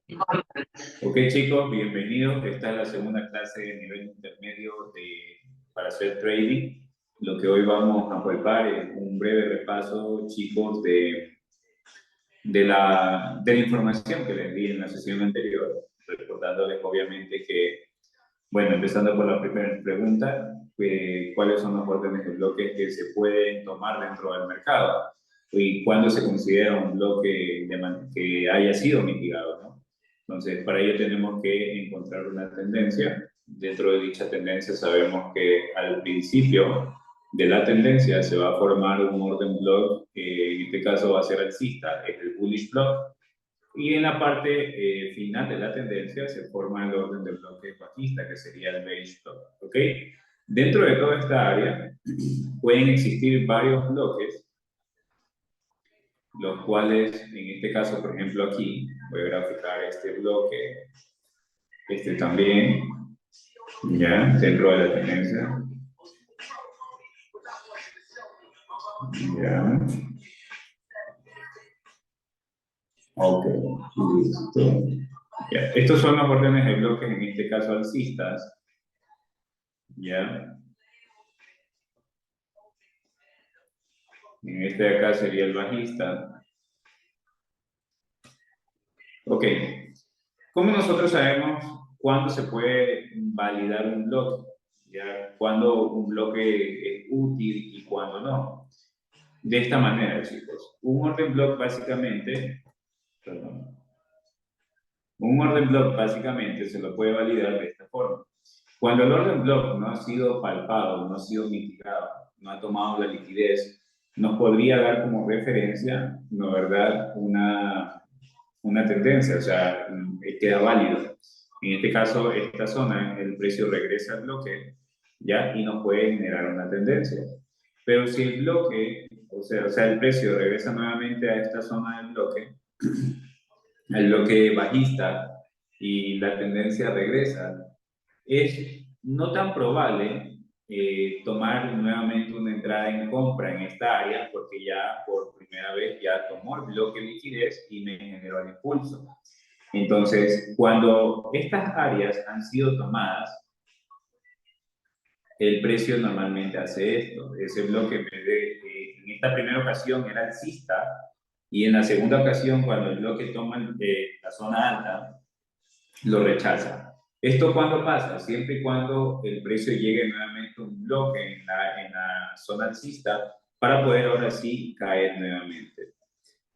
Ok chicos, bienvenidos. Esta es la segunda clase de nivel intermedio para hacer trading. Lo que hoy vamos a palpar es un breve repaso, chicos, de la información que les di en la sesión anterior, recordándoles obviamente que, bueno, empezando por la primera pregunta, ¿cuáles son los órdenes de bloques que se pueden tomar dentro del mercado? ¿Y cuándo se considera un bloque que haya sido mitigado, ¿no? Entonces, para ello tenemos que encontrar una tendencia. Dentro de dicha tendencia sabemos que al principio de la tendencia se va a formar un orden block, que en este caso va a ser alcista, es el bullish block, y en la parte final de la tendencia se forma el orden de bloques bajista, que sería el bearish block, ¿ok? Dentro de toda esta área pueden existir varios bloques, los cuales, en este caso, por ejemplo, aquí, voy a graficar este bloque, este también, ya, dentro de la tendencia, ya, ok, listo. Ya. Estos son los órdenes de bloques, en este caso alcistas, ya. En este de acá sería el bajista. Ok, ¿cómo nosotros sabemos cuándo se puede validar un bloque? ¿Ya? ¿Cuándo un bloque es útil y cuándo no? De esta manera, chicos. Un orden block básicamente, perdón, un orden block básicamente se lo puede validar de esta forma. Cuando el orden block no ha sido palpado, no ha sido mitigado, no ha tomado la liquidez, nos podría dar como referencia, ¿no verdad?, una tendencia, o sea, queda válido. En este caso, esta zona, el precio regresa al bloque, ¿ya? Y nos puede generar una tendencia. Pero si el bloque, o sea, el precio regresa nuevamente a esta zona del bloque, el bloque bajista, y la tendencia regresa, es no tan probable tomar nuevamente una entrada en compra en esta área porque ya por primera vez ya tomó el bloque de liquidez y me generó el impulso. Entonces, cuando estas áreas han sido tomadas, el precio normalmente hace esto. Ese bloque en esta primera ocasión era alcista y en la segunda ocasión, cuando el bloque toma la zona alta, lo rechaza. ¿Esto cuándo pasa? Siempre y cuando el precio llegue nuevamente a un bloque en la zona alcista para poder ahora sí caer nuevamente.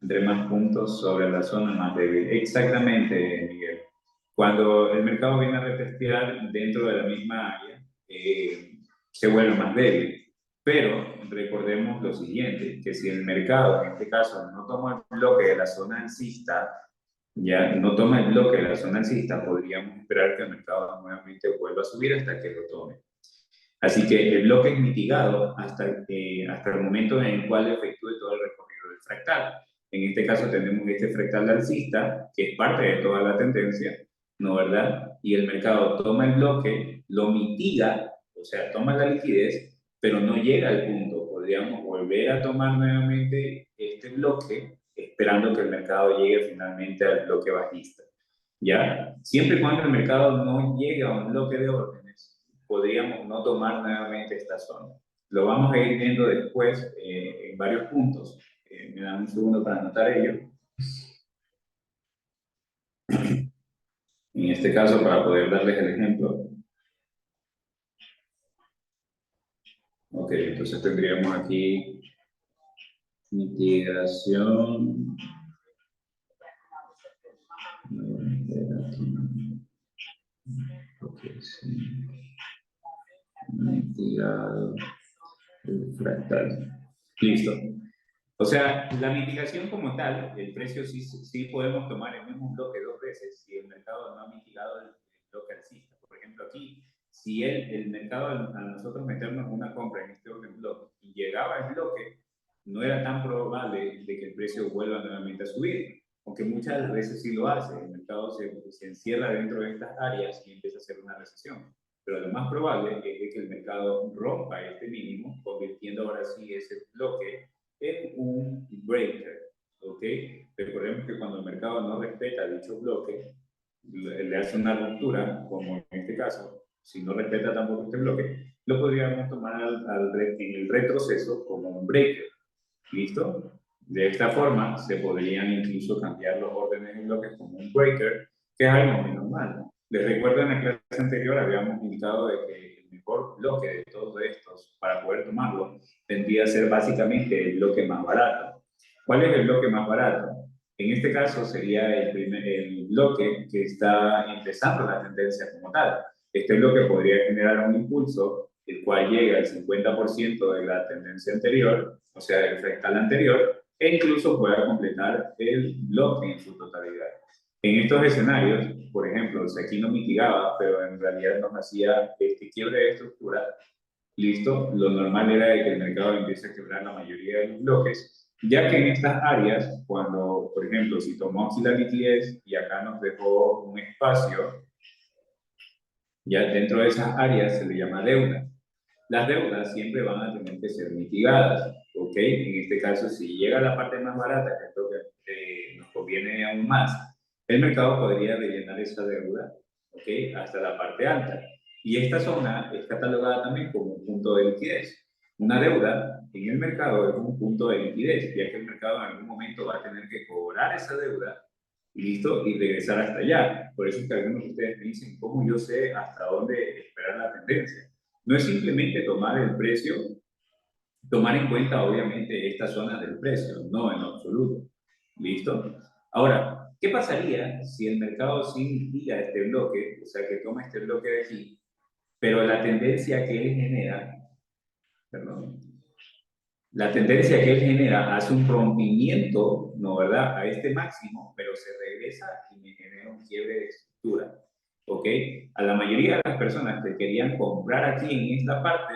Entre más puntos sobre la zona más débil. Exactamente, Miguel. Cuando el mercado viene a retestear dentro de la misma área, se vuelve más débil. Pero recordemos lo siguiente, que si el mercado, en este caso, no toma el bloque de la zona alcista, ya no toma el bloque de la zona alcista, podríamos esperar que el mercado nuevamente vuelva a subir hasta que lo tome. Así que el bloque es mitigado hasta el momento en el cual efectúe todo el recorrido del fractal. En este caso tenemos este fractal alcista, que es parte de toda la tendencia, ¿no verdad? Y el mercado toma el bloque, lo mitiga, o sea, toma la liquidez, pero no llega al punto. Podríamos volver a tomar nuevamente este bloque, esperando que el mercado llegue finalmente al bloque bajista. ¿Ya? Siempre y cuando el mercado no llegue a un bloque de órdenes, podríamos no tomar nuevamente esta zona. Lo vamos a ir viendo después en varios puntos. Me dan un segundo para anotar ello. En este caso, para poder darles el ejemplo. Ok, entonces tendríamos aquí mitigación. Ok, sí. Mitigado el fractal. Listo. O sea, la mitigación como tal, el precio sí podemos tomar el mismo bloque dos veces si el mercado no ha mitigado el bloque alcista. Por ejemplo, aquí, si el mercado a nosotros meternos una compra en este orden bloque y llegaba al bloque, no era tan probable de que el precio vuelva nuevamente a subir, aunque muchas veces sí lo hace. El mercado se encierra dentro de estas áreas y empieza a hacer una recesión. Pero lo más probable es de que el mercado rompa este mínimo, convirtiendo ahora sí ese bloque en un breaker, ¿ok? Recordemos que cuando el mercado no respeta dicho bloque, le hace una ruptura, como en este caso, si no respeta tampoco este bloque, lo podríamos tomar en el retroceso como un breaker. ¿Listo? De esta forma se podrían incluso cambiar los órdenes de bloques como un breaker, que es algo muy normal. Les recuerdo en la clase anterior habíamos indicado de que el mejor bloque de todos estos para poder tomarlo tendría a ser básicamente el bloque más barato. ¿Cuál es el bloque más barato? En este caso sería el bloque que está empezando la tendencia como tal. Este bloque podría generar un impulso el cual llega al 50% de la tendencia anterior, o sea, del fractal anterior, e incluso pueda completar el bloque en su totalidad. En estos escenarios, por ejemplo, si aquí no mitigaba, pero en realidad nos hacía este quiebre de estructura, listo, lo normal era de que el mercado empiece a quebrar la mayoría de los bloques, ya que en estas áreas, cuando, por ejemplo, si tomó aquí la liquidez y acá nos dejó un espacio, ya dentro de esas áreas se le llama deuda. Las deudas siempre van a tener que ser mitigadas, ¿ok? En este caso, si llega a la parte más barata, que es lo que nos conviene aún más, el mercado podría rellenar esa deuda, ¿ok? Hasta la parte alta. Y esta zona es catalogada también como un punto de liquidez. Una deuda en el mercado es un punto de liquidez, ya que el mercado en algún momento va a tener que cobrar esa deuda y listo, y regresar hasta allá. Por eso es que algunos de ustedes me dicen, ¿cómo yo sé hasta dónde esperar la tendencia? No es simplemente tomar el precio, tomar en cuenta obviamente esta zona del precio, no en absoluto. ¿Listo? Ahora, ¿qué pasaría si el mercado sí mitiga este bloque, o sea, que toma este bloque de aquí, pero la tendencia que él genera, perdón, la tendencia que él genera hace un rompimiento, ¿no verdad?, a este máximo, pero se regresa y me genera un quiebre de estructura, ¿ok? A la mayoría de las personas que querían comprar aquí en esta parte,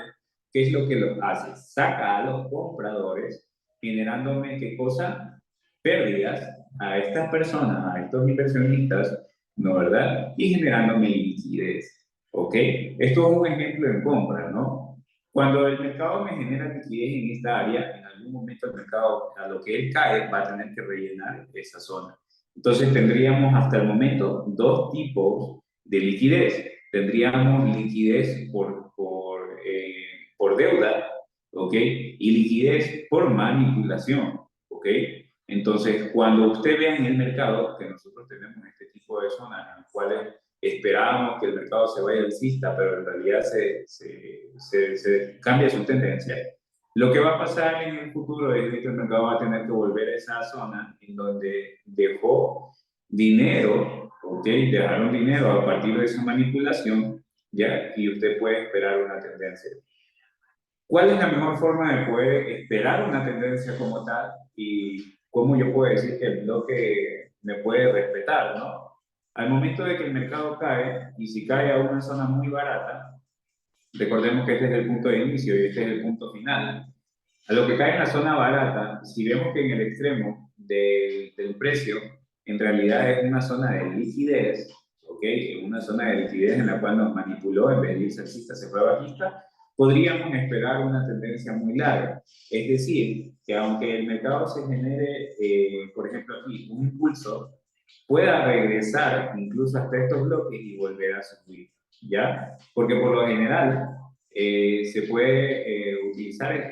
¿qué es lo que lo hace? Saca a los compradores, generándome, ¿qué cosa? Pérdidas a estas personas, a estos inversionistas, ¿no verdad? Y generándome liquidez, ¿ok? Esto es un ejemplo en compra, ¿no? Cuando el mercado me genera liquidez en esta área, en algún momento el mercado, a lo que él cae, va a tener que rellenar esa zona. Entonces tendríamos hasta el momento dos tipos de liquidez. Tendríamos liquidez por deuda, ¿ok? Y liquidez por manipulación, ¿ok? Entonces, cuando usted vea en el mercado que nosotros tenemos este tipo de zonas en las cuales esperábamos que el mercado se vaya alcista, pero en realidad se cambia su tendencia. Lo que va a pasar en el futuro es que el mercado va a tener que volver a esa zona en donde dejó dinero, ¿ok? Dejaron dinero a partir de esa manipulación, ¿ya? Y usted puede esperar una tendencia. ¿Cuál es la mejor forma de poder esperar una tendencia como tal? Y cómo yo puedo decir que el bloque me puede respetar, ¿no? Al momento de que el mercado cae, y si cae a una zona muy barata, recordemos que este es el punto de inicio y este es el punto final. A lo que cae en la zona barata, si vemos que en el extremo del precio, en realidad es una zona de liquidez, ¿ok? Una zona de liquidez en la cual nos manipuló, en vez de irse alcista, se fue bajista, podríamos esperar una tendencia muy larga. Es decir, que aunque el mercado se genere, por ejemplo aquí, un impulso, pueda regresar incluso hasta estos bloques y volver a subir, ¿ya? Porque por lo general se puede utilizar,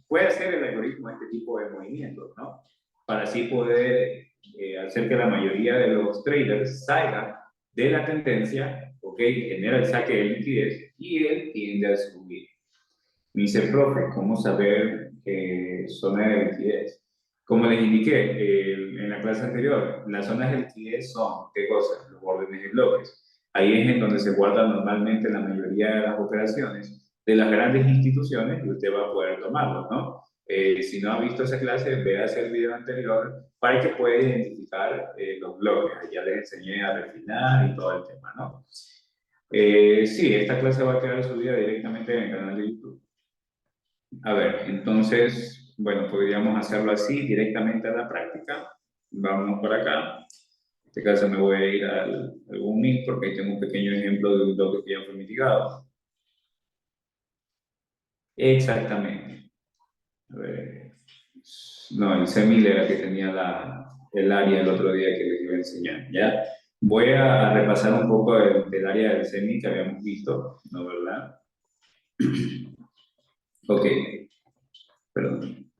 puede hacer el algoritmo este tipo de movimientos, ¿no? Para así poder hacer que la mayoría de los traders salgan de la tendencia, ¿ok? Genera el saque de liquidez y él tiende a subir. Me dice, profe, ¿cómo saber zona de liquidez? Como les indiqué en la clase anterior, las zonas de liquidez son, ¿qué cosas? Los órdenes de bloques. Ahí es en donde se guardan normalmente la mayoría de las operaciones de las grandes instituciones y usted va a poder tomarlos, ¿no? Si no ha visto esa clase, vea el video anterior para que pueda identificar los bloques. Ya les enseñé a refinar y todo el tema, ¿no? Sí, esta clase va a quedar subida directamente en el canal de YouTube. A ver, entonces, bueno, podríamos hacerlo así, directamente a la práctica. Vamos por acá. En este caso me voy a ir al Booming porque ahí tengo un pequeño ejemplo de un bloque que ya fue mitigado. Exactamente. A ver. No, el semil era que tenía el área el otro día que les iba a enseñar, ¿ya? Voy a repasar un poco del área del semi que habíamos visto, ¿no verdad? Ok, perdón.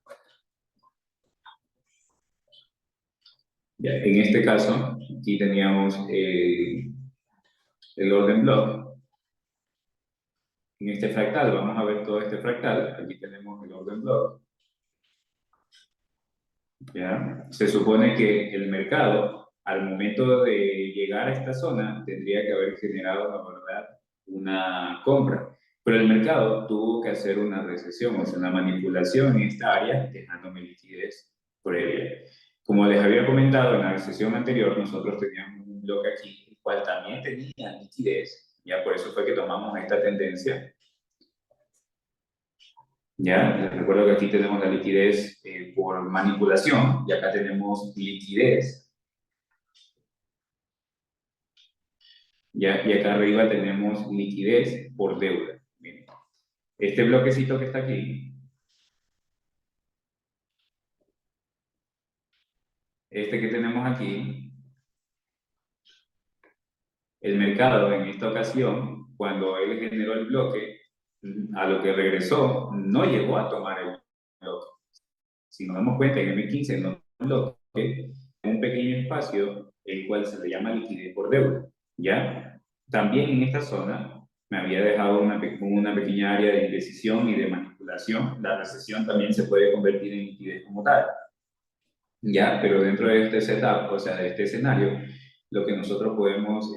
Ya, en este caso, aquí teníamos el orden block. En este fractal, vamos a ver todo este fractal. Aquí tenemos el orden block. ¿Ya? Se supone que el mercado, al momento de llegar a esta zona, tendría que haber generado, la verdad, una compra. Pero el mercado tuvo que hacer una recesión, o sea, una manipulación en esta área, dejándome liquidez previa. Como les había comentado en la sesión anterior, nosotros teníamos un bloque aquí, el cual también tenía liquidez, ya por eso fue que tomamos esta tendencia. Ya, les recuerdo que aquí tenemos la liquidez por manipulación y acá tenemos liquidez. Ya, y acá arriba tenemos liquidez por deuda. Miren, este bloquecito que está aquí, este que tenemos aquí, el mercado en esta ocasión, cuando él generó el bloque, a lo que regresó, no llegó a tomar el bloque. Si nos damos cuenta, en M15 no bloque, un pequeño espacio, el cual se le llama liquidez por deuda. ¿Ya? También en esta zona me había dejado una pequeña área de indecisión y de manipulación. La recesión también se puede convertir en liquidez como tal. ¿Ya? Pero dentro de este setup, o sea, de este escenario, lo que nosotros podemos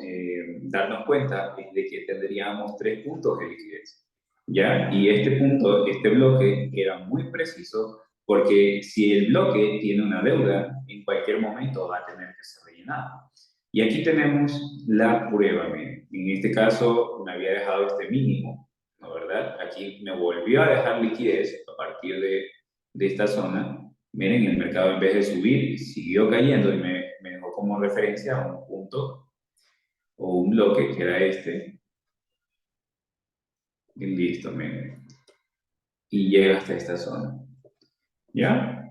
darnos cuenta es de que tendríamos tres puntos de liquidez. ¿Ya? Y este punto, este bloque, era muy preciso porque si el bloque tiene una deuda, en cualquier momento va a tener que ser rellenado. Y aquí tenemos la prueba, miren. En este caso me había dejado este mínimo, ¿no verdad? Aquí me volvió a dejar liquidez a partir de esta zona. Miren, el mercado en vez de subir, siguió cayendo y me dejó como referencia a un punto o un bloque que era este. Y listo, miren. Y llega hasta esta zona. ¿Ya?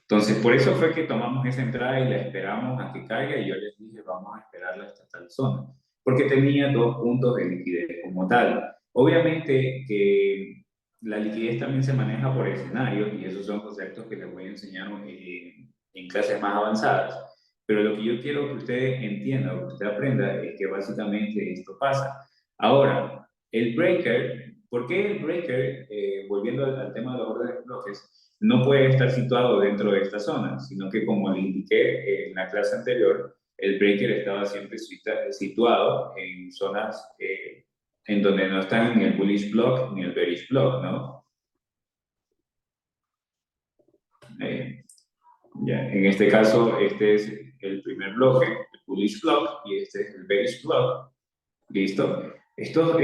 Entonces, por eso fue que tomamos esa entrada y la esperamos a que caiga y yo les dije, vamos a esperarla hasta tal zona. Porque tenía dos puntos de liquidez como tal. Obviamente que la liquidez también se maneja por escenarios y esos son conceptos que les voy a enseñar en clases más avanzadas. Pero lo que yo quiero que usted entienda o que usted aprenda es que básicamente esto pasa. Ahora, el breaker, ¿por qué el breaker, volviendo al tema de los órdenes de bloques, no puede estar situado dentro de esta zona, sino que como le indiqué en la clase anterior, el breaker estaba siempre situado en zonas en donde no están ni el bullish block ni el bearish block, ¿no? Eh, ya, en este caso, este es el primer bloque, el bullish block, y este es el bearish block. ¿Listo? Estas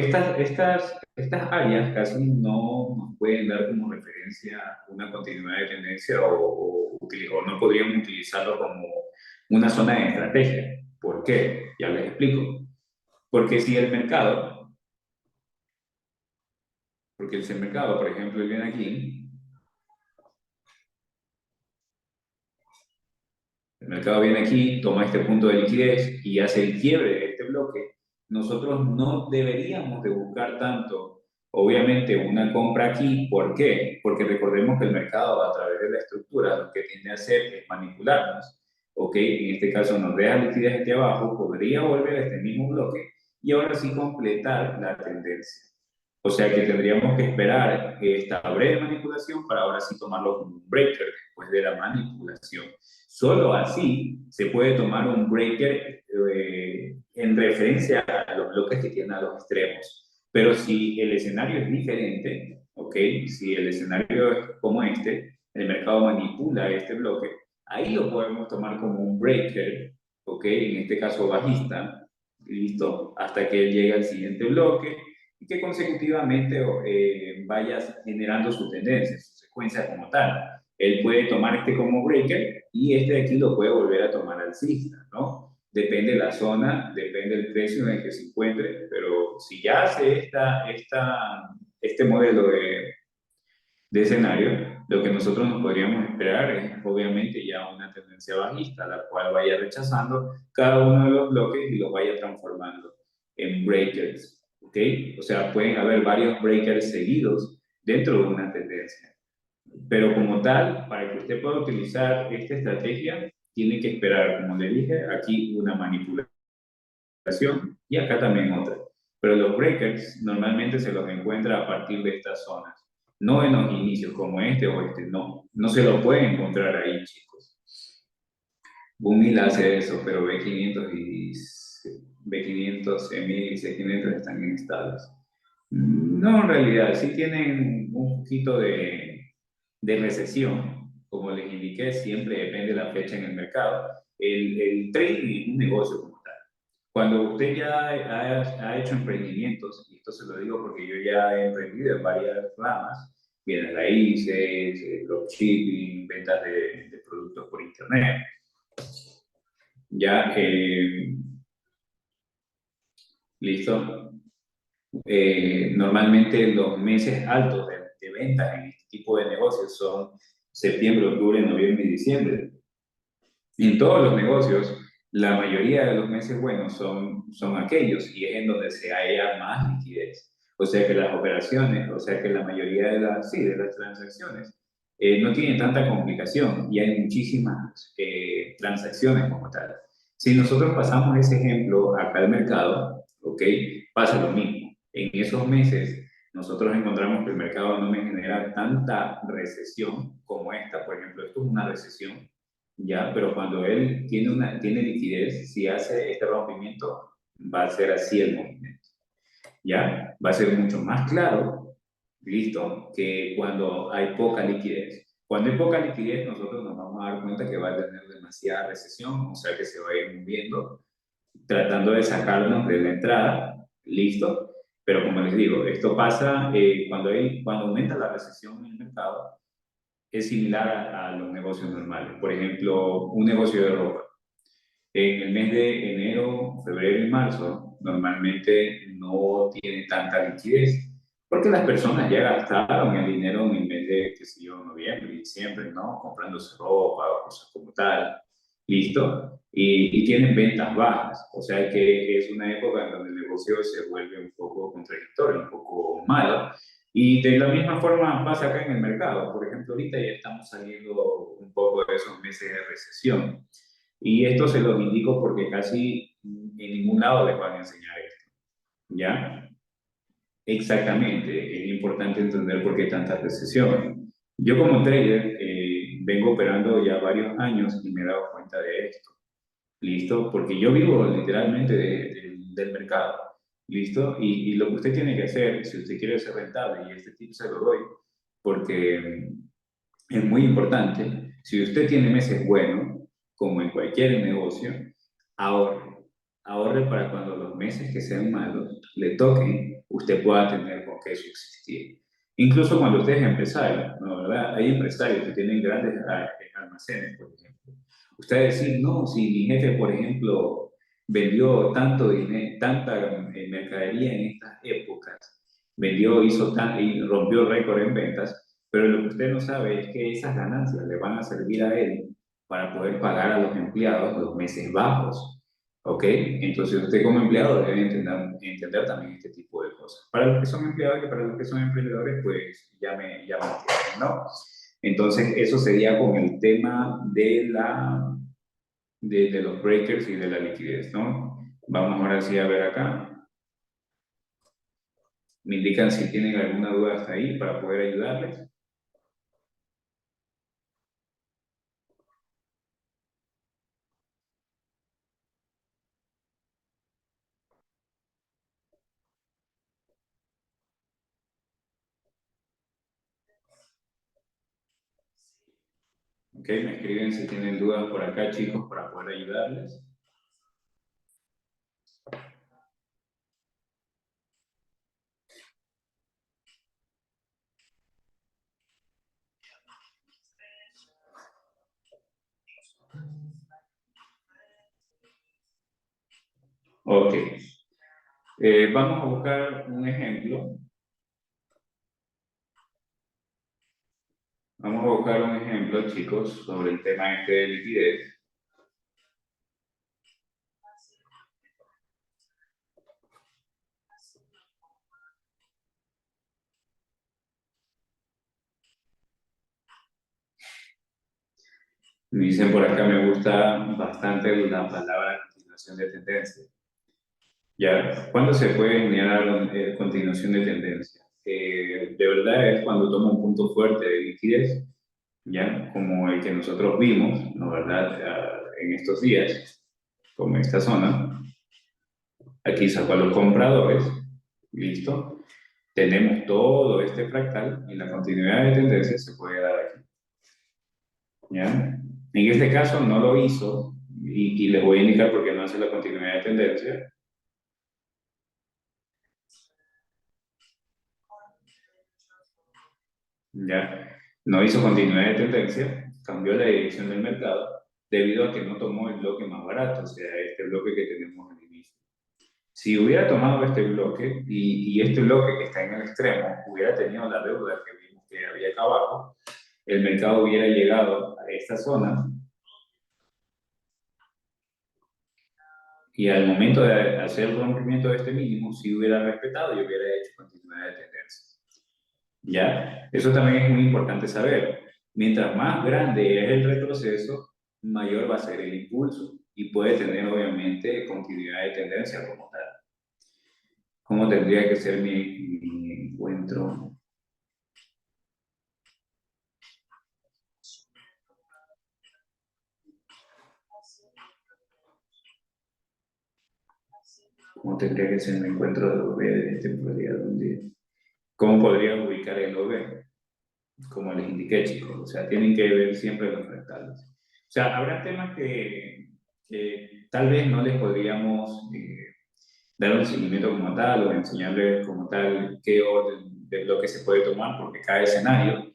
áreas casi no nos pueden dar como referencia una continuidad de tendencia o no podríamos utilizarlo como una zona de estrategia. ¿Por qué? Ya les explico. Porque si el mercado, porque si el mercado, por ejemplo, viene aquí, el mercado viene aquí, toma este punto de liquidez y hace el quiebre de este bloque, nosotros no deberíamos de buscar tanto, obviamente, una compra aquí. ¿Por qué? Porque recordemos que el mercado, a través de la estructura, lo que tiende a hacer es manipularnos. ¿Ok? En este caso nos deja liquidez aquí abajo, podría volver a este mismo bloque y ahora sí completar la tendencia. O sea que tendríamos que esperar esta breve manipulación para ahora sí tomarlo como un breaker después de la manipulación. Solo así se puede tomar un breaker en referencia a los bloques que tienen a los extremos. Pero si el escenario es diferente, ¿ok? Si el escenario es como este, el mercado manipula este bloque, ahí lo podemos tomar como un breaker, ¿ok? En este caso bajista, listo, hasta que llegue al siguiente bloque y que consecutivamente vayas generando su tendencia, su secuencia como tal. Él puede tomar este como breaker y este de aquí lo puede volver a tomar alcista, ¿no? Depende de la zona, depende del precio en el que se encuentre, pero si ya hace este modelo de escenario, Lo que nosotros nos podríamos esperar es obviamente ya una tendencia bajista, la cual vaya rechazando cada uno de los bloques y los vaya transformando en breakers, ¿ok? O sea, pueden haber varios breakers seguidos dentro de una tendencia. Pero como tal, para que usted pueda utilizar esta estrategia, tiene que esperar, como le dije, aquí una manipulación y acá también otra. Pero los breakers normalmente se los encuentra a partir de estas zonas, no en los inicios como este o este, no. No se lo pueden encontrar ahí, chicos. Boomil hace eso, pero B500, EMI y C500 están inestables. No, en realidad, sí tienen un poquito de recesión. Como les indiqué, siempre depende de la fecha en el mercado. El trading es un negocio como tal. Cuando usted ya ha hecho emprendimientos, y esto se lo digo porque yo ya he emprendido en varias ramas, bienes raíces, dropshipping, ventas de productos por internet, ya, listo. Normalmente los meses altos de ventas en este tipo de negocios son septiembre, octubre, noviembre y diciembre. En todos los negocios, la mayoría de los meses buenos son aquellos y es en donde se halla más liquidez. O sea que las operaciones, o sea que la mayoría de sí, de las transacciones no tienen tanta complicación y hay muchísimas transacciones como tal. Si nosotros pasamos ese ejemplo acá al mercado, ¿ok? Pasa lo mismo. En esos meses nosotros encontramos que el mercado no me genera tanta recesión como esta. Por ejemplo, esto es una recesión, ya, pero cuando él tiene liquidez, si hace este rompimiento, va a ser así el movimiento, ya, va a ser mucho más claro, listo, que cuando hay poca liquidez. Cuando hay poca liquidez, nosotros nos vamos a dar cuenta que va a tener demasiada recesión, o sea que se va a ir moviendo, tratando de sacarnos de la entrada, listo. Pero como les digo, esto pasa cuando aumenta la recesión en el mercado, es similar a los negocios normales. Por ejemplo, un negocio de ropa. En el mes de enero, febrero y marzo, normalmente no tiene tanta liquidez, porque las personas ya gastaron el dinero en el mes de, qué sé yo, noviembre y diciembre, ¿no? Comprándose ropa o cosas como tal. ¿Listo? Y tienen ventas bajas. O sea que es una época en donde el negocio se vuelve un poco contradictorio, un poco malo. Y de la misma forma pasa acá en el mercado. Por ejemplo, ahorita ya estamos saliendo un poco de esos meses de recesión. Y esto se los indico porque casi en ningún lado les van a enseñar esto. ¿Ya? Exactamente. Es importante entender por qué tanta recesión. Yo como trader vengo operando ya varios años y me he dado cuenta de esto. ¿Listo? Porque yo vivo literalmente del mercado. ¿Listo? Y lo que usted tiene que hacer, si usted quiere ser rentable, y este tip se lo doy, porque es muy importante, si usted tiene meses buenos, como en cualquier negocio, ahorre. Ahorre para cuando los meses que sean malos le toquen, usted pueda tener con qué subsistir. Incluso cuando usted es empresario, ¿no? ¿Verdad? Hay empresarios que tienen grandes almacenes, por ejemplo. Usted decir, no, si mi jefe, por ejemplo, vendió tanto dinero, tanta mercadería en estas épocas, hizo y rompió récord en ventas, pero lo que usted no sabe es que esas ganancias le van a servir a él para poder pagar a los empleados los meses bajos. ¿Ok? Entonces usted como empleado debe entender también este tipo de cosas. Para los que son empleados y para los que son emprendedores, pues ya me entienden, ¿no? Entonces eso sería con el tema de los breakers y de la liquidez, ¿no? Vamos ahora sí a ver acá. Me indican si tienen alguna duda hasta ahí para poder ayudarles. Ok, me escriben si tienen dudas por acá, chicos, para poder ayudarles. Ok, vamos a buscar un ejemplo. Vamos a buscar un ejemplo, chicos, sobre el tema este de liquidez. Me dicen por acá, me gusta bastante la palabra continuación de tendencia. Ya, ¿cuándo se puede generar continuación de tendencia? De verdad es cuando toma un punto fuerte de liquidez, ya, como el que nosotros vimos, ¿no verdad? En estos días, como esta zona. Aquí sacó a los compradores, listo. Tenemos todo este fractal y la continuidad de tendencia se puede dar aquí, ¿ya? En este caso no lo hizo y les voy a indicar por qué no hace la continuidad de tendencia, ¿ya? No hizo continuidad de tendencia, cambió la dirección del mercado debido a que no tomó el bloque más barato, o sea, este bloque que tenemos al inicio. Si hubiera tomado este bloque y este bloque que está en el extremo hubiera tenido la deuda que vimos que había acá abajo, el mercado hubiera llegado a esta zona y al momento de hacer el rompimiento de este mínimo, si hubiera respetado y hubiera hecho continuidad de tendencia. ¿Ya? Eso también es muy importante saber. Mientras más grande es el retroceso, mayor va a ser el impulso y puede tener obviamente continuidad de tendencia como tal. ¿Cómo tendría que ser mi encuentro? ¿Cómo tendría que ser mi encuentro de OB de temporalidad de un día? ¿Cómo podría ubicar el OB? Como les indiqué, chicos. O sea, tienen que ver siempre los fractales. O sea, habrá temas que tal vez no les podríamos dar un seguimiento como tal o enseñarles como tal qué orden de bloque se puede tomar, porque cada escenario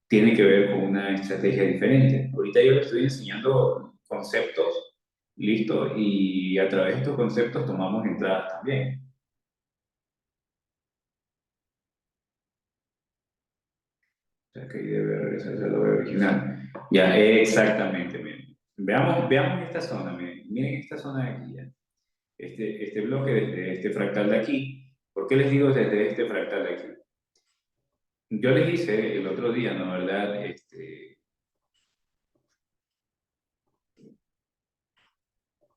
tiene que ver con una estrategia diferente. Ahorita yo les estoy enseñando conceptos, listo, y a través de estos conceptos tomamos entradas también. O sea, que ahí debe regresarse al lobby original. Ya, exactamente, miren. Veamos esta zona, miren esta zona de aquí, ya. Este bloque desde este fractal de aquí. ¿Por qué les digo desde este fractal de aquí? Yo les hice el otro día, ¿no? ¿Verdad?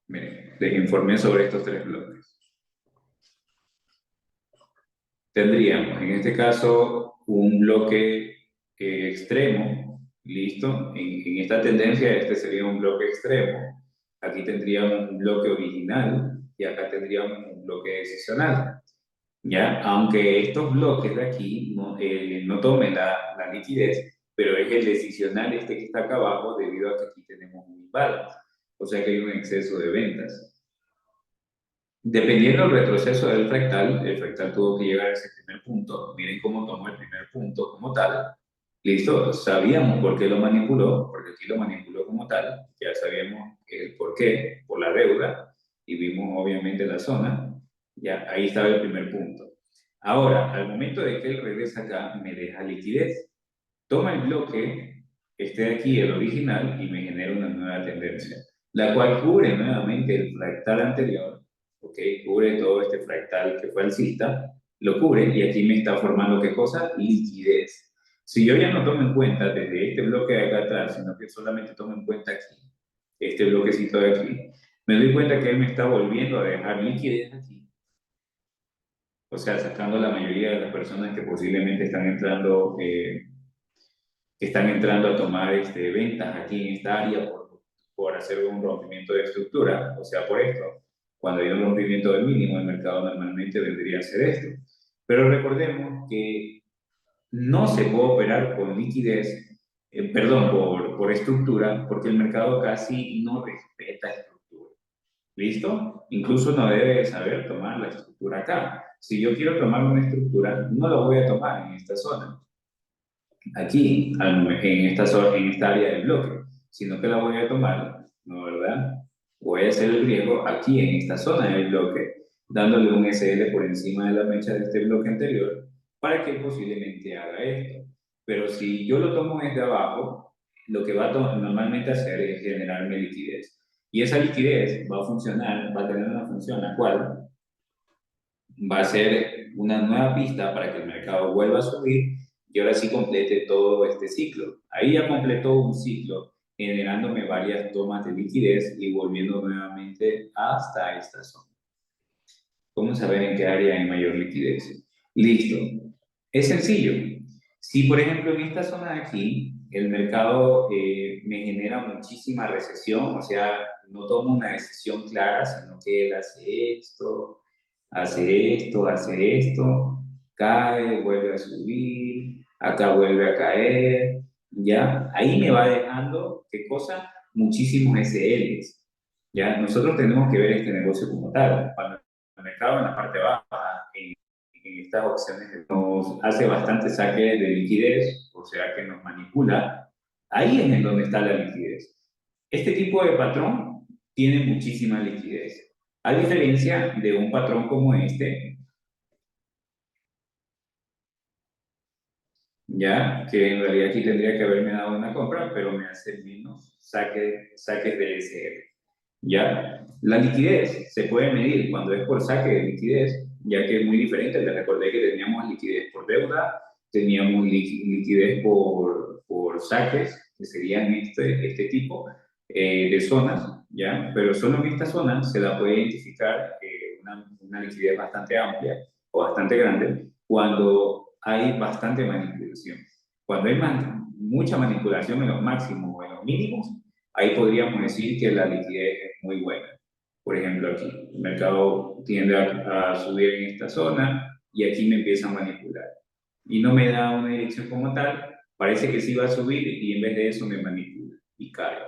Miren, les informé sobre estos tres bloques. Tendríamos, en este caso, un bloque extremo, ¿listo? En esta tendencia, este sería un bloque extremo. Aquí tendríamos un bloque original y acá tendríamos un bloque decisional. ¿Ya? Aunque estos bloques de aquí no tomen la liquidez, pero es el decisional este que está acá abajo debido a que aquí tenemos un imbalance, o sea que hay un exceso de ventas. Dependiendo del retroceso del fractal, el fractal tuvo que llegar a ese primer punto. Miren cómo tomó el primer punto como tal. Listo, sabíamos por qué lo manipuló, porque aquí lo manipuló como tal. Ya sabíamos el por qué, por la deuda, y vimos obviamente la zona. Ya ahí estaba el primer punto. Ahora, al momento de que él regresa acá, me deja liquidez. Toma el bloque, este de aquí, el original, y me genera una nueva tendencia, la cual cubre nuevamente el fractal anterior, ¿ok? Cubre todo este fractal que fue alcista, lo cubre y aquí me está formando ¿qué cosa? Liquidez. Si yo ya no tomo en cuenta desde este bloque de acá atrás, sino que solamente tomo en cuenta aquí, este bloquecito de aquí, me doy cuenta que él me está volviendo a dejar liquidez aquí. O sea, sacando la mayoría de las personas que posiblemente están entrando a tomar ventas aquí en esta área por hacer un rompimiento de estructura, o sea, por esto. Cuando hay un rompimiento del mínimo, el mercado normalmente vendría a hacer esto. Pero recordemos que no se puede operar con liquidez, perdón, por estructura, porque el mercado casi no respeta estructura. ¿Listo? Incluso no debe saber tomar la estructura acá. Si yo quiero tomar una estructura, no la voy a tomar en esta zona aquí, en esta área del bloque, sino que la voy a tomar, ¿no verdad? Voy a hacer el riesgo aquí en esta zona del bloque, dándole un SL por encima de la mecha de este bloque anterior para que posiblemente haga esto. Pero si yo lo tomo desde abajo, lo que va a normalmente hacer es generarme liquidez. Y esa liquidez va a funcionar, va a tener una función la cual va a ser una nueva pista para que el mercado vuelva a subir y ahora sí complete todo este ciclo. Ahí ya completó un ciclo, generándome varias tomas de liquidez y volviendo nuevamente hasta esta zona. ¿Cómo saber en qué área hay mayor liquidez? Listo. Es sencillo. Si, por ejemplo, en esta zona de aquí, el mercado me genera muchísima recesión, o sea, no tomo una decisión clara, sino que él hace esto, cae, vuelve a subir, acá vuelve a caer, ¿ya? Ahí me va dejando, ¿qué cosa? Muchísimos SLs, ¿ya? Nosotros tenemos que ver este negocio como tal. Cuando el mercado en la parte baja, en estas opciones nos hace bastante saque de liquidez, o sea que nos manipula, ahí es en donde está la liquidez. Este tipo de patrón tiene muchísima liquidez, a diferencia de un patrón como este, ya que en realidad aquí tendría que haberme dado una compra, pero me hace menos saques de SR. ¿Ya? La liquidez se puede medir cuando es por saque de liquidez, ya que es muy diferente. Les recordé que teníamos liquidez por deuda, teníamos liquidez por saques, que serían este tipo de zonas, ¿ya? Pero solo en esta zona se la puede identificar una liquidez bastante amplia o bastante grande cuando hay bastante manipulación. Cuando hay mucha manipulación en los máximos o en los mínimos, ahí podríamos decir que la liquidez es muy buena. Por ejemplo, aquí el mercado tiende a subir en esta zona y aquí me empieza a manipular. Y no me da una dirección como tal, parece que sí va a subir y en vez de eso me manipula y cae.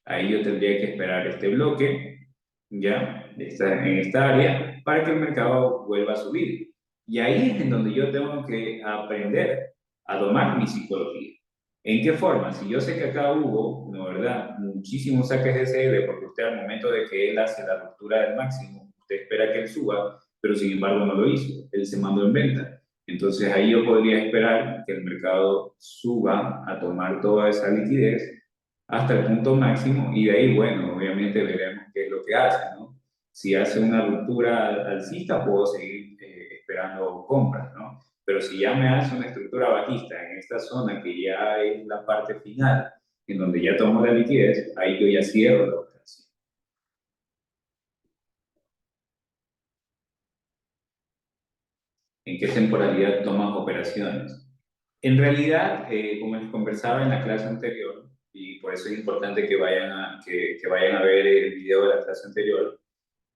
Ahí yo tendría que esperar este bloque, ya, en esta área, para que el mercado vuelva a subir. Y ahí es en donde yo tengo que aprender a domar mi psicología. ¿En qué forma? Si yo sé que acá hubo, ¿no verdad? Muchísimos saques de CL, porque usted al momento de que él hace la ruptura del máximo, usted espera que él suba, pero sin embargo no lo hizo, él se mandó en venta. Entonces ahí yo podría esperar que el mercado suba a tomar toda esa liquidez hasta el punto máximo y de ahí, bueno, obviamente veremos qué es lo que hace, ¿no? Si hace una ruptura alcista, puedo seguir esperando compras, ¿no? Pero si ya me hace una estructura bajista en esta zona que ya es la parte final, en donde ya tomo la liquidez, ahí yo ya cierro la operación. ¿En qué temporalidad tomas operaciones? En realidad, como les conversaba en la clase anterior, y por eso es importante que vayan a ver el video de la clase anterior,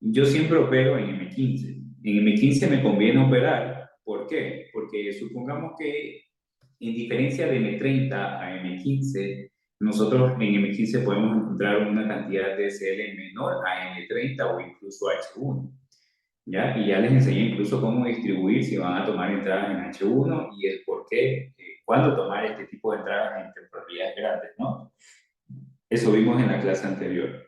yo siempre opero en M15. En M15 me conviene operar. ¿Por qué? Porque supongamos que en diferencia de M30 a M15, nosotros en M15 podemos encontrar una cantidad de SL menor a M30 o incluso a H1. ¿Ya? Y ya les enseñé incluso cómo distribuir si van a tomar entradas en H1 y el por qué, cuándo tomar este tipo de entradas en temporalidades grandes, ¿no? Eso vimos en la clase anterior.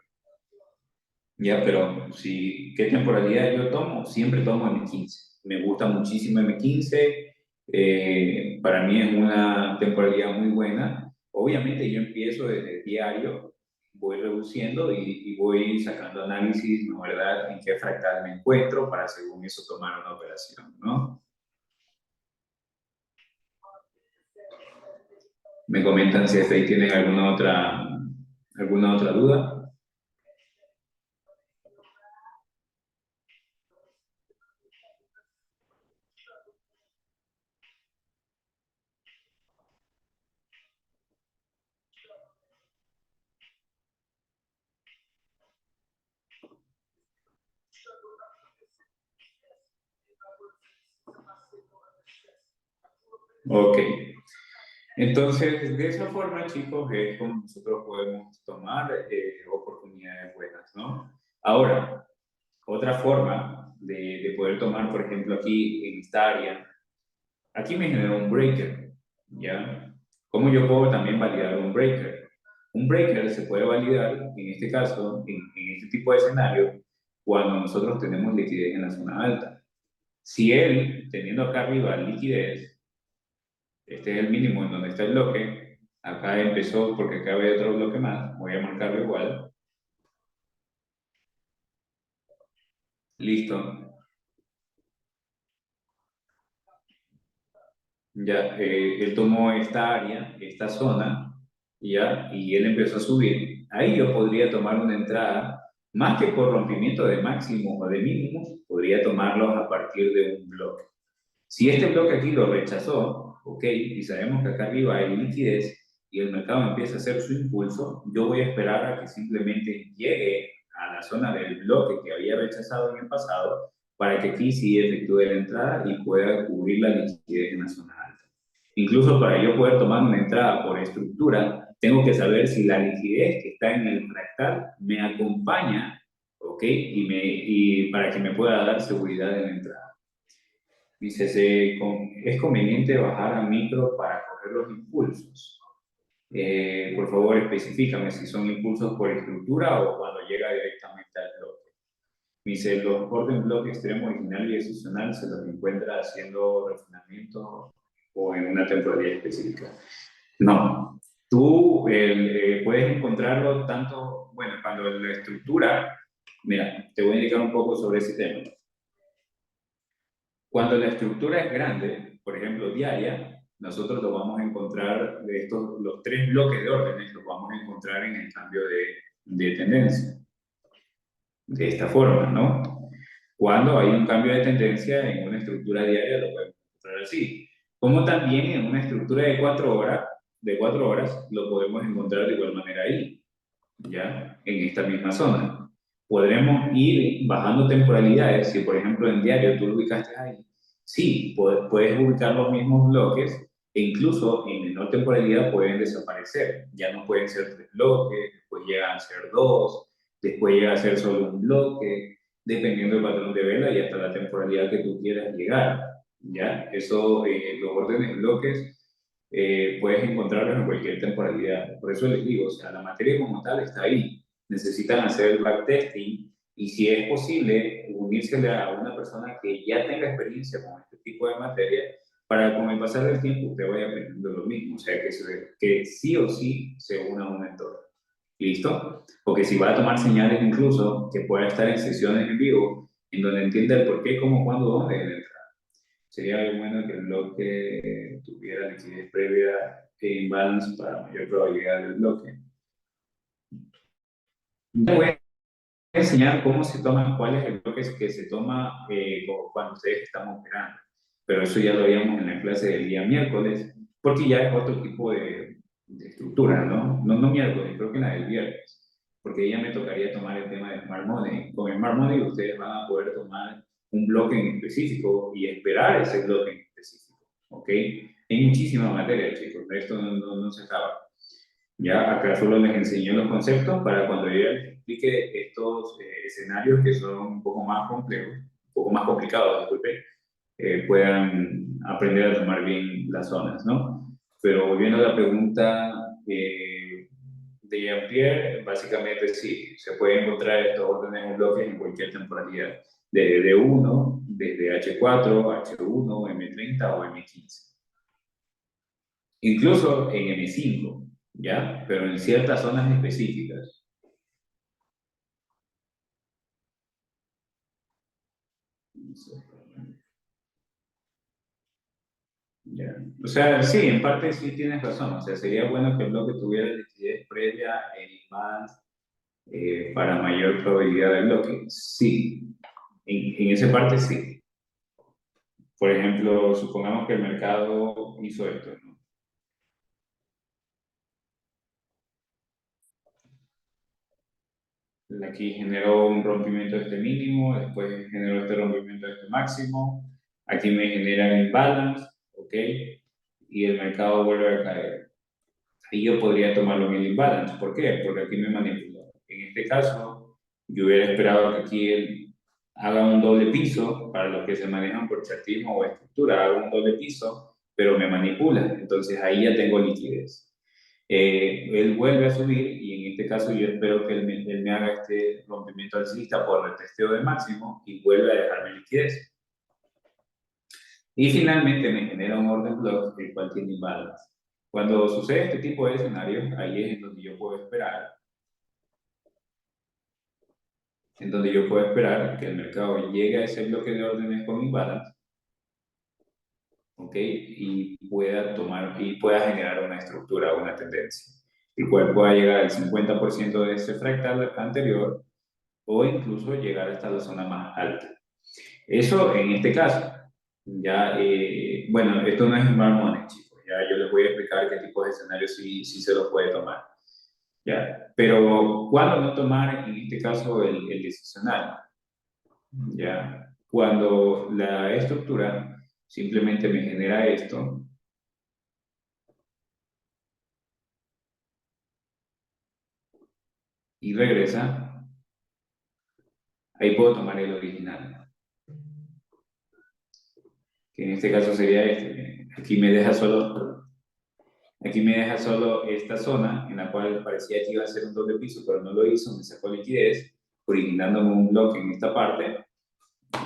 Ya, pero si, ¿qué temporalidad yo tomo? Siempre tomo M15. Me gusta muchísimo M15. Para mí es una temporalidad muy buena. Obviamente yo empiezo desde el diario, voy reduciendo y voy sacando análisis, ¿no? ¿Verdad? En qué fractal me encuentro para según eso tomar una operación, ¿no? Me comentan si hasta ahí tienen alguna otra duda. Ok. Entonces, de esa forma, chicos, es como nosotros podemos tomar oportunidades buenas, ¿no? Ahora, otra forma de poder tomar, por ejemplo, aquí en esta área, aquí me generó un breaker, ¿ya? ¿Cómo yo puedo también validar un breaker? Un breaker se puede validar, en este caso, en este tipo de escenario, cuando nosotros tenemos liquidez en la zona alta. Si él, teniendo acá arriba liquidez, Este es el mínimo en donde está el bloque. Acá empezó porque acá había otro bloque más. Voy a marcarlo igual. Listo. Ya, él tomó esta área, esta zona, ya, y él empezó a subir. Ahí yo podría tomar una entrada, más que por rompimiento de máximos o de mínimos, podría tomarlos a partir de un bloque. Si este bloque aquí lo rechazó, ok, y sabemos que acá arriba hay liquidez y el mercado empieza a hacer su impulso, yo voy a esperar a que simplemente llegue a la zona del bloque que había rechazado en el pasado para que aquí sí efectúe la entrada y pueda cubrir la liquidez en la zona alta. Incluso para yo poder tomar una entrada por estructura, tengo que saber si la liquidez que está en el fractal me acompaña, ok, y para que me pueda dar seguridad en la entrada. Dice, es conveniente bajar a micro para coger los impulsos. Por favor, específicame si son impulsos por estructura o cuando llega directamente al bloque. Dice, los orden bloque extremo original y excepcional se los encuentra haciendo refinamiento o en una temporalidad específica. No, tú puedes encontrarlo tanto, bueno, cuando la estructura, mira, te voy a indicar un poco sobre ese tema. Cuando la estructura es grande, por ejemplo, diaria, nosotros lo vamos a encontrar, de estos, los tres bloques de órdenes, los vamos a encontrar en el cambio de tendencia, de esta forma, ¿no? Cuando hay un cambio de tendencia en una estructura diaria, lo podemos encontrar así. Como también en una estructura de 4 horas, lo podemos encontrar de igual manera ahí, ¿ya? En esta misma zona. Podremos ir bajando temporalidades. Si, por ejemplo, en diario tú lo ubicaste ahí, sí, puedes ubicar los mismos bloques e incluso en menor temporalidad pueden desaparecer. Ya no pueden ser 3 bloques, después llegan a ser 2, después llega a ser solo un bloque, dependiendo del patrón de vela y hasta la temporalidad que tú quieras llegar. ¿Ya? Eso, los órdenes bloques puedes encontrarlos en cualquier temporalidad. Por eso les digo, o sea, la materia como tal está ahí. Necesitan hacer el backtesting y si es posible, unirse a una persona que ya tenga experiencia con este tipo de materia para con el pasar del tiempo usted vaya aprendiendo lo mismo. O sea, que sí o sí se una a un mentor. ¿Listo? Porque si va a tomar señales incluso, que pueda estar en sesiones en vivo, en donde entienda el por qué, cómo, cuándo, dónde. Sería algo bueno que el bloque tuviera liquidez previa e imbalance para mayor probabilidad del bloque. Te voy a enseñar cómo se toma, cuál es el bloque que se toma cuando ustedes están operando. Pero eso ya lo veíamos en la clase del día miércoles, porque ya es otro tipo de estructura, ¿no? No miércoles, creo que la del viernes, porque ya me tocaría tomar el tema de Smart Money. Con Smart Money ustedes van a poder tomar un bloque en específico y esperar ese bloque en específico, ¿ok? Hay muchísima materia, chicos, esto no se acaba. Ya acá solo les enseñé los conceptos para cuando yo les explique estos escenarios que son un poco más complejos, un poco más complicados, disculpe, puedan aprender a tomar bien las zonas, ¿no? Pero volviendo a la pregunta de Jean-Pierre, básicamente sí, se puede encontrar estos órdenes en bloques en cualquier temporalidad, desde D1, desde H4, H1, M30 o M15. Incluso en M5, ¿ya? Pero en ciertas zonas específicas. Ya. O sea, sí, en parte sí tienes razón. O sea, sería bueno que el bloque tuviera liquidez previa en más para mayor probabilidad de bloque. Sí, en esa parte sí. Por ejemplo, supongamos que el mercado hizo esto, ¿no? Aquí generó un rompimiento de este mínimo, después generó este rompimiento de este máximo, aquí me genera el imbalance, ¿ok? Y el mercado vuelve a caer. Ahí yo podría tomarlo en el imbalance. ¿Por qué? Porque aquí me manipuló. En este caso, yo hubiera esperado que aquí él haga un doble piso, para los que se manejan por chartismo o estructura, haga un doble piso, pero me manipula. Entonces ahí ya tengo liquidez. Él vuelve a subir y en este caso yo espero que él me haga este rompimiento alcista por retesteo de máximo y vuelve a dejarme liquidez. Y finalmente me genera un orden block, el cual tiene imbalance. Cuando sucede este tipo de escenarios, ahí es en donde yo puedo esperar, que el mercado llegue a ese bloque de órdenes con imbalance, ¿ok? Y pueda tomar, y pueda generar una estructura, una tendencia, el cual pueda llegar al 50% de ese fractal anterior o incluso llegar hasta la zona más alta. Eso en este caso. Ya, bueno, esto no es smart money, chicos. Ya yo les voy a explicar qué tipo de escenarios sí se los puede tomar. Ya, pero ¿cuándo no tomar en este caso el decisional? Ya, cuando la estructura simplemente me genera esto y regresa, ahí puedo tomar el original, que en este caso sería este. Aquí me deja solo esta zona en la cual parecía que iba a ser un doble piso, pero no lo hizo, me sacó liquidez, originándome un bloque en esta parte,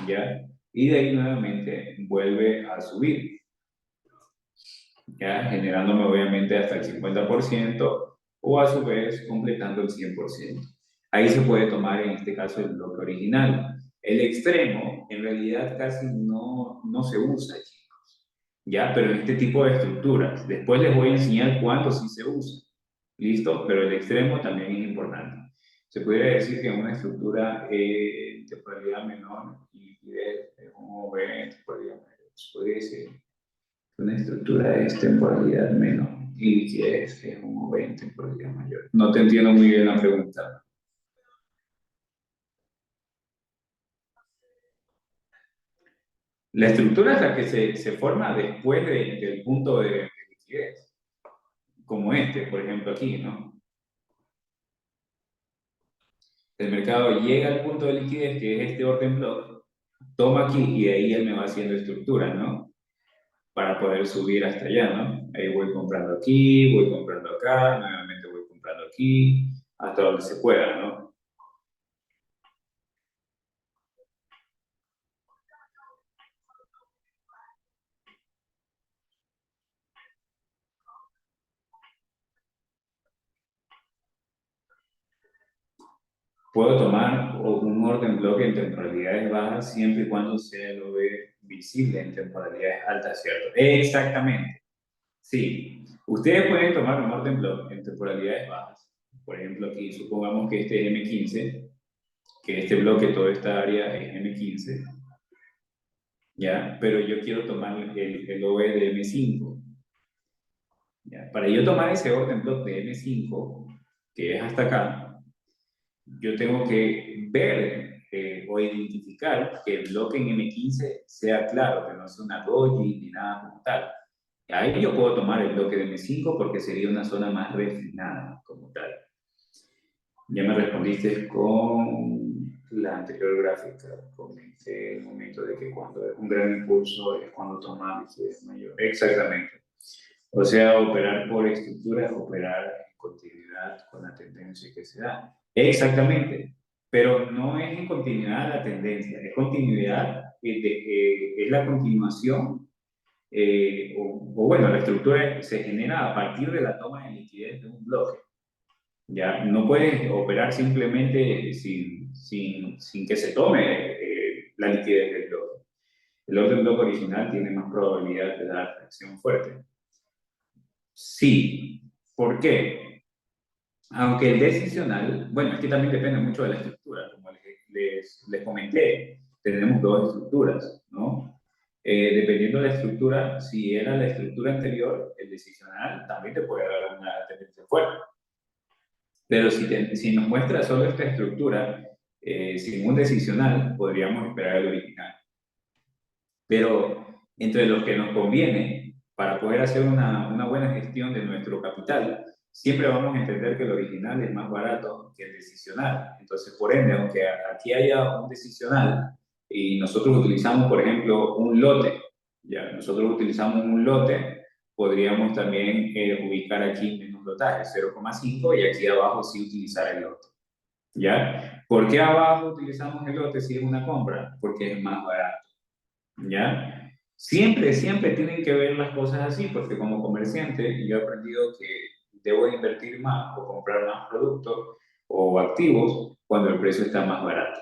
¿ya? Y de ahí nuevamente vuelve a subir, ¿ya? Generándome obviamente hasta el 50% o a su vez completando el 100%. Ahí se puede tomar en este caso el bloque original. El extremo en realidad casi no se usa, ¿ya? Pero en este tipo de estructuras. Después les voy a enseñar cuándo sí se usa. ¿Listo? Pero el extremo también es importante. Se podría decir que una estructura temporalidad menor y liquidez es un V temporalidad mayor. Se podría decir que una estructura es temporalidad menor y liquidez es un V temporalidad mayor. No te entiendo muy bien la pregunta. La estructura es la que se forma después del punto de liquidez, como este, por ejemplo, aquí, ¿no? El mercado llega al punto de liquidez, que es este orden block, toma aquí y de ahí él me va haciendo estructura, ¿no? Para poder subir hasta allá, ¿no? Ahí voy comprando aquí, voy comprando acá, nuevamente voy comprando aquí, hasta donde se pueda, ¿no? Puedo tomar un orden bloque en temporalidades bajas siempre y cuando sea lo ve visible en temporalidades altas, ¿cierto? Exactamente. Sí. Ustedes pueden tomar un orden bloque en temporalidades bajas. Por ejemplo, aquí supongamos que este es M15, que este bloque, toda esta área es M15, ¿ya? Pero yo quiero tomar el OE de M5, ¿ya? Para yo tomar ese orden block de M5, que es hasta acá, yo tengo que ver o identificar que el bloque en M15 sea claro, que no sea una doji ni nada como tal. Ahí yo puedo tomar el bloque de M5 porque sería una zona más refinada como tal. Ya me respondiste con la anterior gráfica, comenté el momento de que cuando es un gran impulso es cuando toma liquidez mayor. Exactamente. O sea, operar por estructura, operar en continuidad con la tendencia que se da. Exactamente. Pero no es en continuidad la tendencia, es continuidad, es la continuación, o bueno, la estructura se genera a partir de la toma de liquidez de un bloque. Ya no puedes operar simplemente sin que se tome la liquidez del bloque. El orden bloque original tiene más probabilidad de dar acción fuerte. Sí. ¿Por qué? Aunque el decisional, bueno, es que también depende mucho de la estructura. Como les comenté, tenemos dos estructuras, ¿no? Dependiendo de la estructura, si era la estructura anterior, el decisional también te puede dar una tendencia fuerte. Pero si nos muestra solo esta estructura, sin un decisional, podríamos esperar el original. Pero entre los que nos conviene para poder hacer una buena gestión de nuestro capital, siempre vamos a entender que el original es más barato que el decisional. Entonces, por ende, aunque aquí haya un decisional y nosotros utilizamos, por ejemplo, un lote, ya, nosotros utilizamos un lote, podríamos también ubicar aquí menos lotaje, 0,5, y aquí abajo sí utilizar el lote. ¿Ya? ¿Por qué abajo utilizamos el lote si es una compra? Porque es más barato. ¿Ya? Siempre, siempre tienen que ver las cosas así, porque como comerciante yo he aprendido que debo invertir más o comprar más productos o activos cuando el precio está más barato.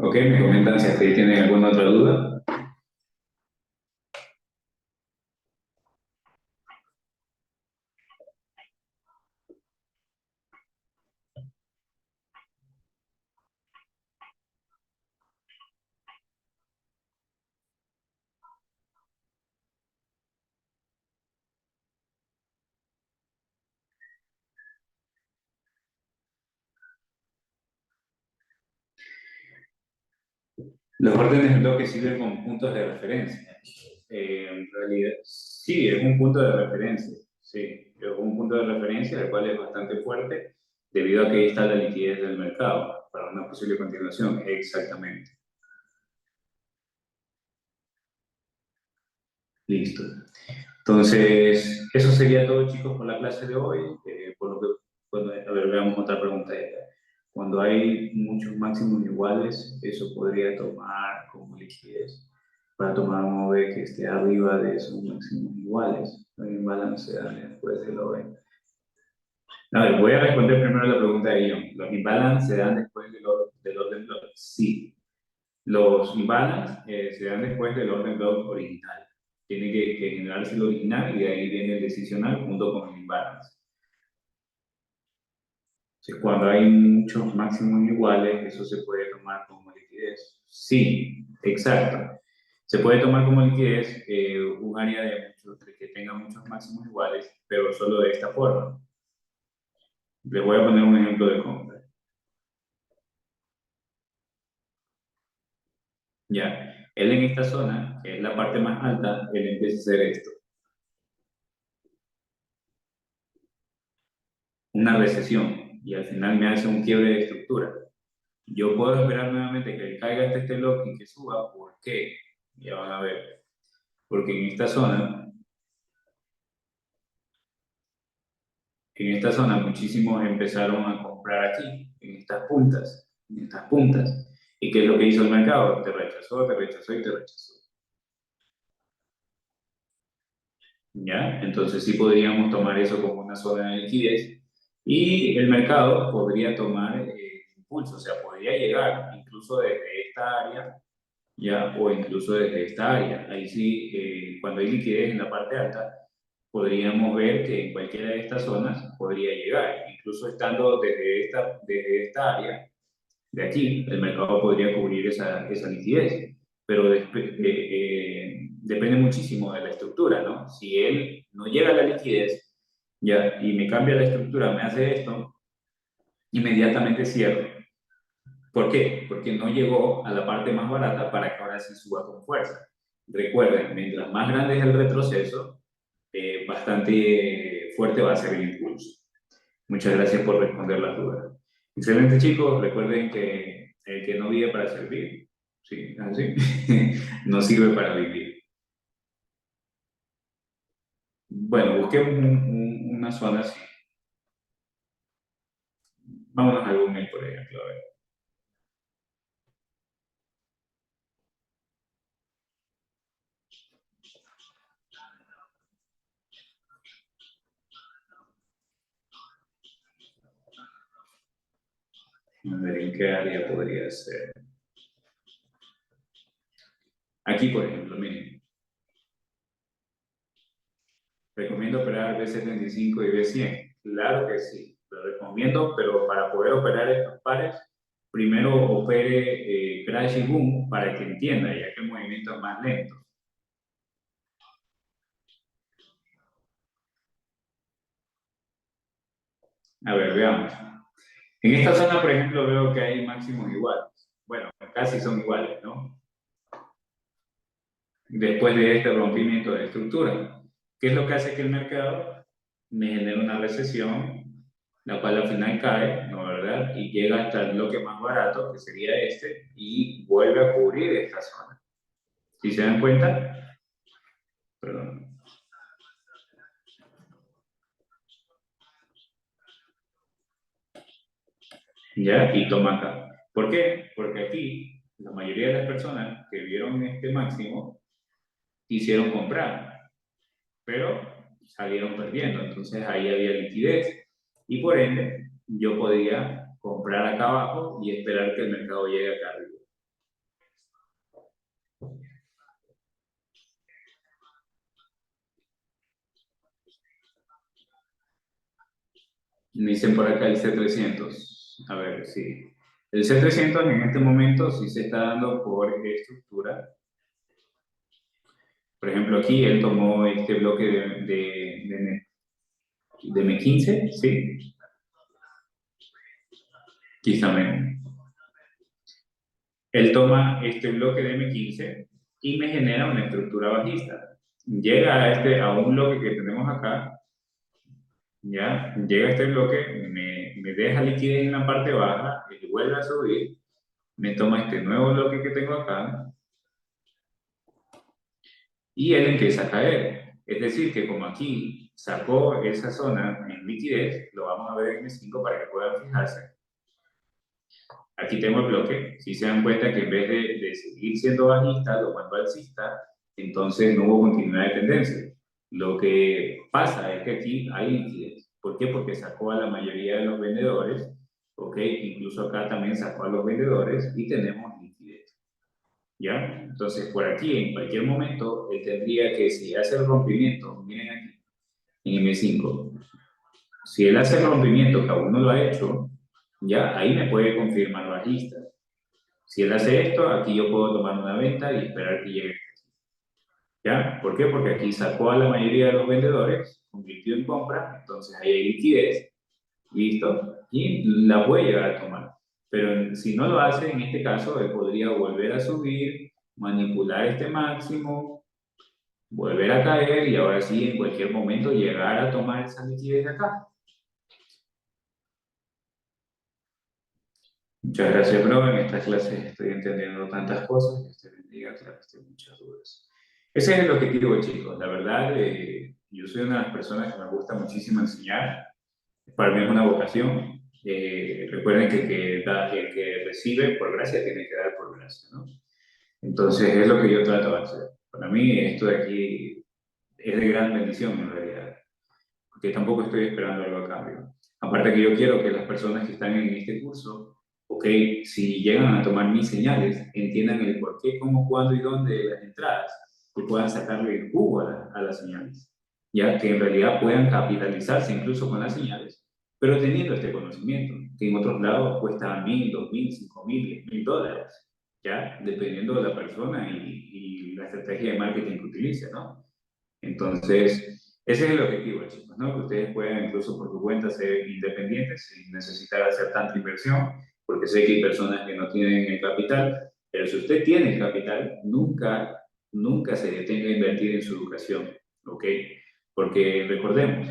¿Ok? Me comentan si hasta ahí tienen alguna otra duda. Los órdenes de bloque sirven como puntos de referencia. En realidad, sí, es un punto de referencia. Sí, es un punto de referencia el cual es bastante fuerte debido a que ahí está la liquidez del mercado para una posible continuación. Exactamente. Listo. Entonces, eso sería todo, chicos, por la clase de hoy. Por lo que, a ver, veamos otra pregunta. Cuando hay muchos máximos iguales, eso podría tomar como liquidez para tomar un OV que esté arriba de esos máximos iguales. Hay un balance después del OV. A ver, voy a responder primero la pregunta de Ion. ¿Los imbalance se dan después del orden block? Sí. Los imbalance se dan después del orden block original. Tiene que generarse el original y de ahí viene el decisional junto con el imbalance. Entonces, cuando hay muchos máximos iguales, eso se puede tomar como liquidez. Sí, exacto. Se puede tomar como liquidez un área que tenga muchos máximos iguales, pero solo de esta forma. Les voy a poner un ejemplo de compra. Ya, él en esta zona, que es la parte más alta, él empieza a hacer esto, una recesión, y al final me hace un quiebre de estructura. Yo puedo esperar nuevamente que caiga este bloque y que suba. ¿Por qué? Ya van a ver. Porque en esta zona muchísimos empezaron a comprar aquí, en estas puntas, en estas puntas. ¿Y qué es lo que hizo el mercado? Te rechazó y te rechazó. ¿Ya? Entonces sí podríamos tomar eso como una zona de liquidez y el mercado podría tomar impulso, o sea, podría llegar incluso desde esta área, ¿ya? O incluso desde esta área. Ahí sí, cuando hay liquidez en la parte alta, podríamos ver que en cualquiera de estas zonas podría llegar, incluso estando desde esta área de aquí, el mercado podría cubrir esa liquidez, pero depende muchísimo de la estructura, ¿no? Si él no llega a la liquidez, ya, y me cambia la estructura, me hace esto, inmediatamente cierro. ¿Por qué? Porque no llegó a la parte más barata para que ahora sí suba con fuerza. Recuerden, mientras más grande es el retroceso, bastante fuerte va a ser el impulso. Muchas gracias por responder las dudas. Excelente, chicos. Recuerden que el que no vive para servir, sí, así, no sirve para vivir. Bueno, busquemos una zona así. Vámonos a algún mail, por ejemplo. A ver en qué área podría ser. Aquí, por ejemplo, miren. ¿Recomiendo operar B75 y B100? Claro que sí, lo recomiendo, pero para poder operar estos pares, primero opere crash y boom para que entienda, ya que el movimiento es más lento. A ver, veamos. En esta zona, por ejemplo, veo que hay máximos iguales. Bueno, casi son iguales, ¿no? Después de este rompimiento de estructura. ¿Qué es lo que hace que el mercado me genere una recesión? la cual al final cae, ¿no verdad? Y llega hasta el bloque más barato, que sería este, y vuelve a cubrir esta zona. ¿Sí se dan cuenta? Perdón. ¿Ya? Y toma acá. ¿Por qué? Porque aquí la mayoría de las personas que vieron este máximo quisieron comprar, pero salieron perdiendo. Entonces ahí había liquidez y por ende yo podía comprar acá abajo y esperar que el mercado llegue acá arriba. Me dicen por acá el C300. A ver, sí. El C300 en este momento sí se está dando por estructura. Por ejemplo, aquí él tomó este bloque de M15, ¿sí? Quizá menos. Él toma este bloque de M15 y me genera una estructura bajista. Llega a un bloque que tenemos acá, ya, llega a este bloque, me deja liquidez en la parte baja, y vuelve a subir, me toma este nuevo bloque que tengo acá y él empieza a caer. Es decir, que como aquí sacó esa zona en liquidez, lo vamos a ver en M5 para que puedan fijarse. Aquí tengo el bloque. Si se dan cuenta que en vez de seguir siendo bajista, lo mandó alcista, entonces no hubo continuidad de tendencia. Lo que pasa es que aquí hay liquidez. ¿Por qué? Porque sacó a la mayoría de los vendedores, ¿ok? Incluso acá también sacó a los vendedores y tenemos liquidez. ¿Ya? Entonces, por aquí, en cualquier momento, él tendría que, si hace el rompimiento, miren aquí, en M5, si él hace el rompimiento, que aún no lo ha hecho, ya ahí me puede confirmar bajista. Si él hace esto, aquí yo puedo tomar una venta y esperar que llegue. ¿Ya? ¿Por qué? Porque aquí sacó a la mayoría de los vendedores, convirtió en compra, entonces ahí hay liquidez, listo, y la puede llegar a tomar. Pero si no lo hace, en este caso, él podría volver a subir, manipular este máximo, volver a caer y ahora sí, en cualquier momento, llegar a tomar esa liquidez de acá. Muchas gracias, bro. En esta clase estoy entendiendo tantas cosas. Que te bendiga, claro, tengo muchas dudas. Ese es el objetivo, chicos. La verdad, yo soy una de las personas que me gusta muchísimo enseñar. Para mí es una vocación. Recuerden que el que recibe por gracia tiene que dar por gracia, ¿no? Entonces, es lo que yo trato de hacer. Para mí, esto de aquí es de gran bendición, en realidad, porque tampoco estoy esperando algo a cambio. Aparte que yo quiero que las personas que están en este curso, ok, si llegan a tomar mis señales, entiendan el por qué, cómo, cuándo y dónde de las entradas, que puedan sacarle el jugo a las señales, ya que en realidad puedan capitalizarse incluso con las señales, pero teniendo este conocimiento, que en otros lados cuesta 1.000, 2.000, 5.000, 10.000 dólares, ya, dependiendo de la persona y la estrategia de marketing que utilice, ¿no? Entonces, ese es el objetivo, chicos, ¿no? Que ustedes puedan incluso por su cuenta ser independientes sin necesitar hacer tanta inversión, porque sé que hay personas que no tienen el capital, pero si usted tiene el capital, nunca se detenga a invertir en su educación, ¿ok? Porque recordemos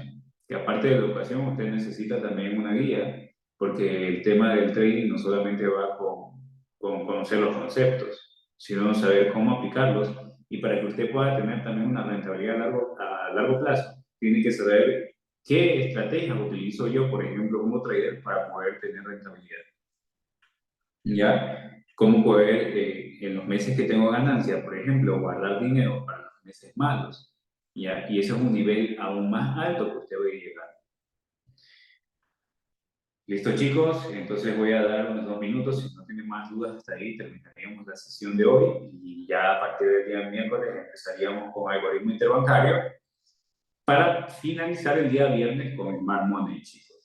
que aparte de la educación, usted necesita también una guía, porque el tema del trading no solamente va con conocer los conceptos, sino saber cómo aplicarlos y para que usted pueda tener también una rentabilidad a largo plazo, tiene que saber qué estrategias utilizo yo, por ejemplo, como trader para poder tener rentabilidad. ¿Ya? Cómo poder, en los meses que tengo ganancia, por ejemplo, guardar dinero para los meses malos. ¿Ya? Y eso es un nivel aún más alto que usted va a llegar. Listo, chicos, entonces voy a dar unos 2 minutos. Si no tienen más dudas, hasta ahí terminaríamos la sesión de hoy y ya a partir del día miércoles empezaríamos con algoritmo interbancario para finalizar el día viernes con Smart Money, chicos.